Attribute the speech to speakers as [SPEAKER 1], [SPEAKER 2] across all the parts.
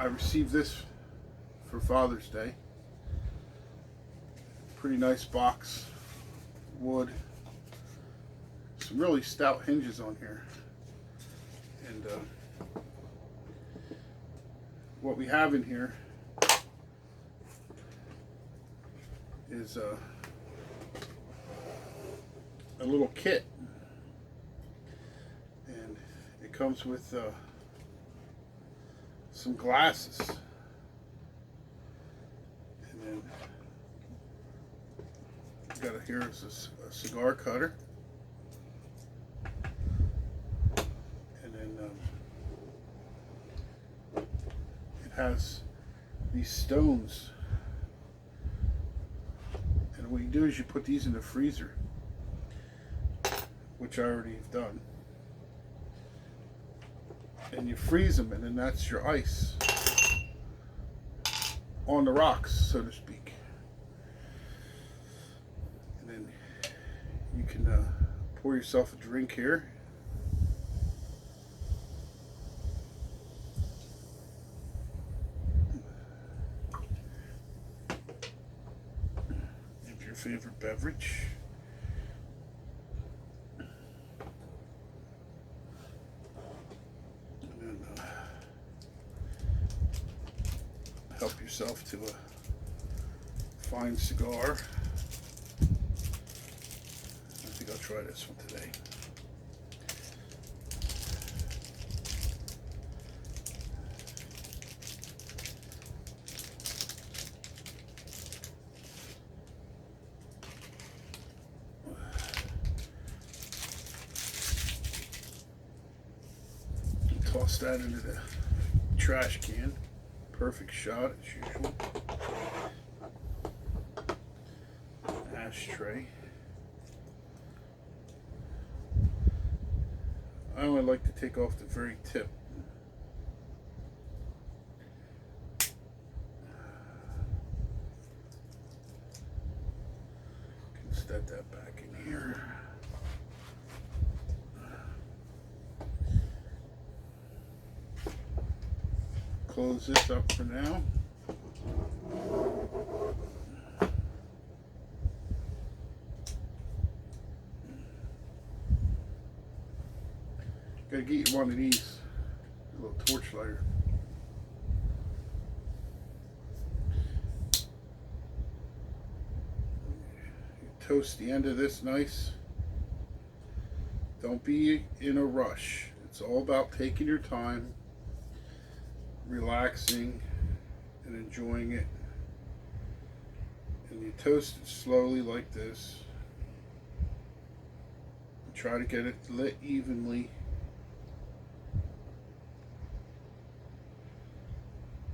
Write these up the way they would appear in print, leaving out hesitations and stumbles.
[SPEAKER 1] I received this for Father's Day. Pretty nice box, wood, some really stout hinges on here, and what we have in here is a little kit, and it comes with some glasses, and then here is a cigar cutter, and then it has these stones, and what you do is you put these in the freezer, which I already have done, and you freeze them, and then that's your ice on the rocks, so to speak. And then you can pour yourself a drink here. Have your favorite beverage. Help yourself to a fine cigar. I think I'll try this one today. Toss that into the trash can. Perfect shot as usual. Ashtray. I only like to take off the very tip. Can set that back in here. Close this up for now. Gotta get you one of these, a little torch lighter. You toast the end of this nice. Don't be in a rush. It's all about taking your time, relaxing and enjoying it, and you toast it slowly like this. Try to get it lit evenly.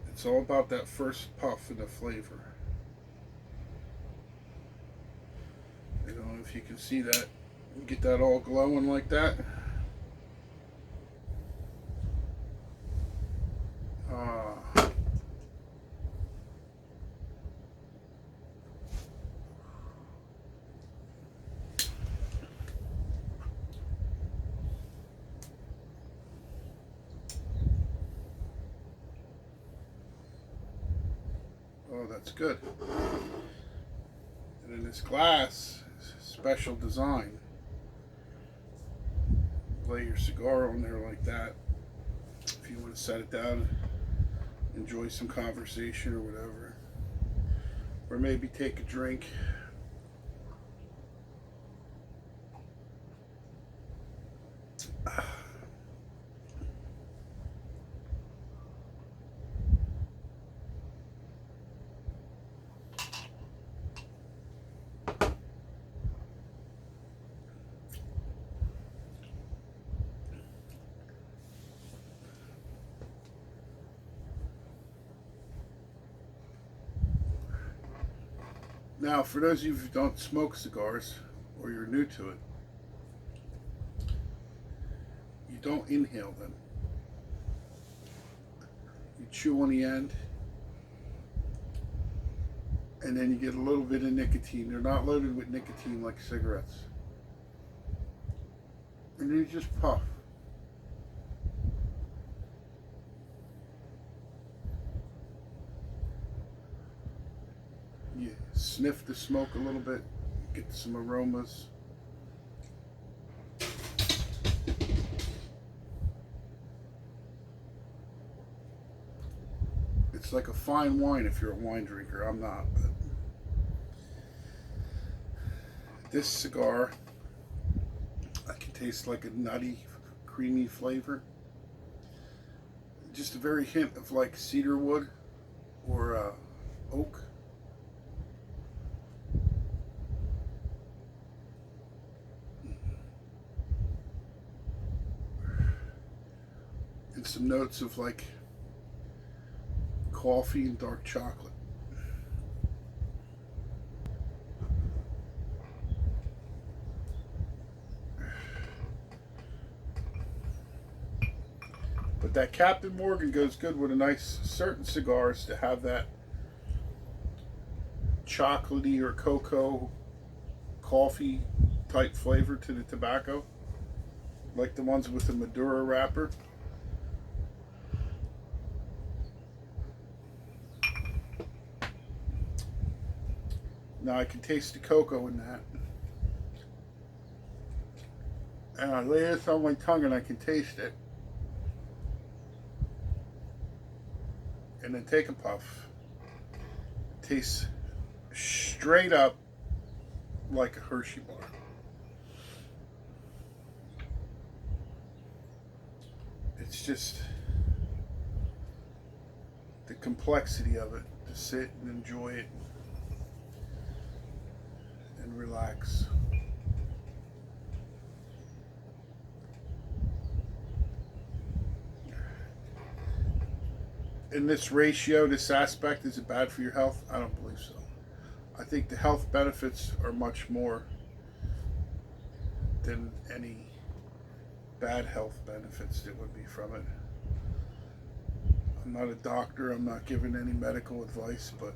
[SPEAKER 1] It's all about that first puff and the flavor. You know, if you can see that, get that all glowing like that. Oh, that's good. And then this glass is special design. Lay your cigar on there like that. If you want to set it down, enjoy some conversation or whatever. Or maybe take a drink. Now, for those of you who don't smoke cigars, or you're new to it, you don't inhale them. You chew on the end, and then you get a little bit of nicotine. They're not loaded with nicotine like cigarettes. And then you just puff. sniff the smoke a little bit, get some aromas. It's like a fine wine if you're a wine drinker. I'm not, but this cigar, I can taste like a nutty, creamy flavor. Just a very hint of like cedar wood or oak. And some notes of like coffee and dark chocolate. But that Captain Morgan goes good with a nice certain cigars to have that chocolatey or cocoa coffee type flavor to the tobacco, like the ones with the Maduro wrapper. Now I can taste the cocoa in that. And I lay this on my tongue and I can taste it. And then take a puff. Tastes straight up like a Hershey bar. It's just the complexity of it, to sit and enjoy it and relax. In this ratio, this aspect, is it bad for your health? I don't believe so. I think the health benefits are much more than any bad health benefits that would be from it. I'm not a doctor, I'm not giving any medical advice, but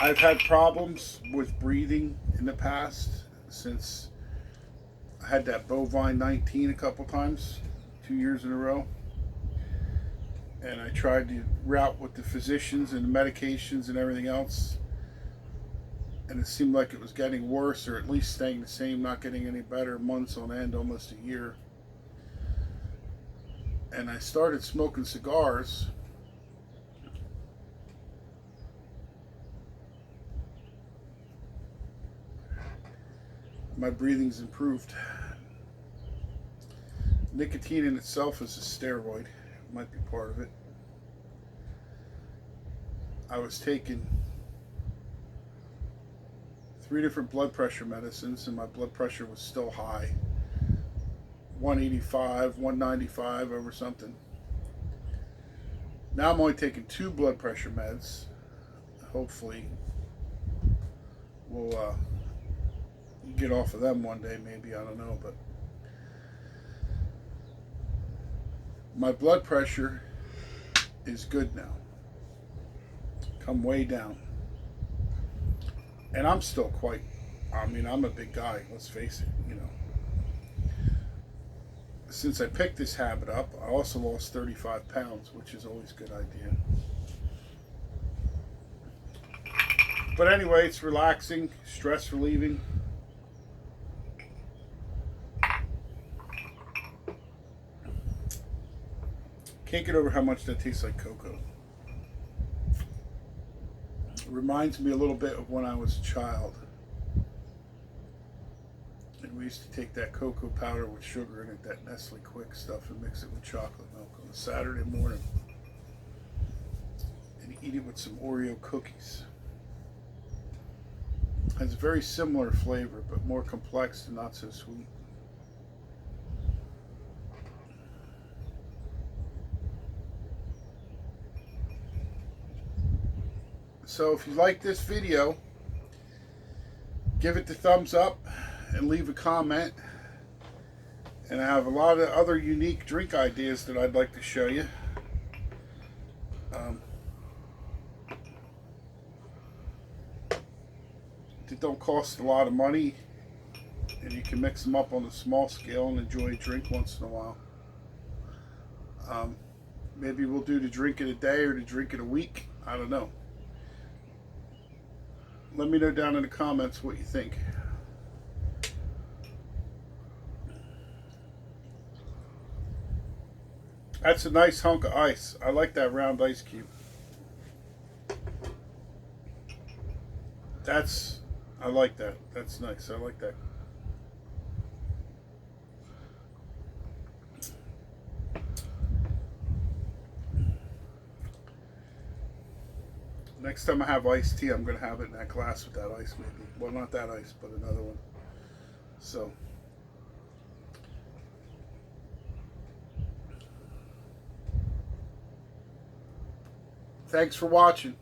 [SPEAKER 1] I've had problems with breathing in the past since I had that bovine 19 a couple times, 2 years in a row. And I tried to route with the physicians and the medications and everything else. And it seemed like it was getting worse, or at least staying the same, not getting any better, months on end, almost a year. And I started smoking cigars. My breathing's improved. Nicotine in itself is a steroid. It might be part of it. I was taking 3 different blood pressure medicines, and my blood pressure was still high. 185, 195 over something. Now I'm only taking 2 blood pressure meds. Hopefully we'll get off of them one day, maybe, I don't know, but my blood pressure is good now. Come way down. And I'm still quite, I'm a big guy, let's face it, you know. Since I picked this habit up, I also lost 35 pounds, which is always a good idea. But anyway, it's relaxing, stress relieving. Can't get over how much that tastes like cocoa. It reminds me a little bit of when I was a child. And we used to take that cocoa powder with sugar in it, that Nestle Quick stuff, and mix it with chocolate milk on a Saturday morning. And eat it with some Oreo cookies. It has a very similar flavor, but more complex and not so sweet. So if you like this video, give it the thumbs up and leave a comment. And I have a lot of other unique drink ideas that I'd like to show you. That don't cost a lot of money, and you can mix them up on a small scale and enjoy a drink once in a while. Maybe we'll do to drink it a day or to drink it a week. I don't know. Let me know down in the comments what you think. That's a nice hunk of ice. I like that round ice cube. I like that. That's nice. I like that. Next time I have iced tea, I'm going to have it in that glass with that ice, maybe. Well, not that ice, but another one. So, thanks for watching.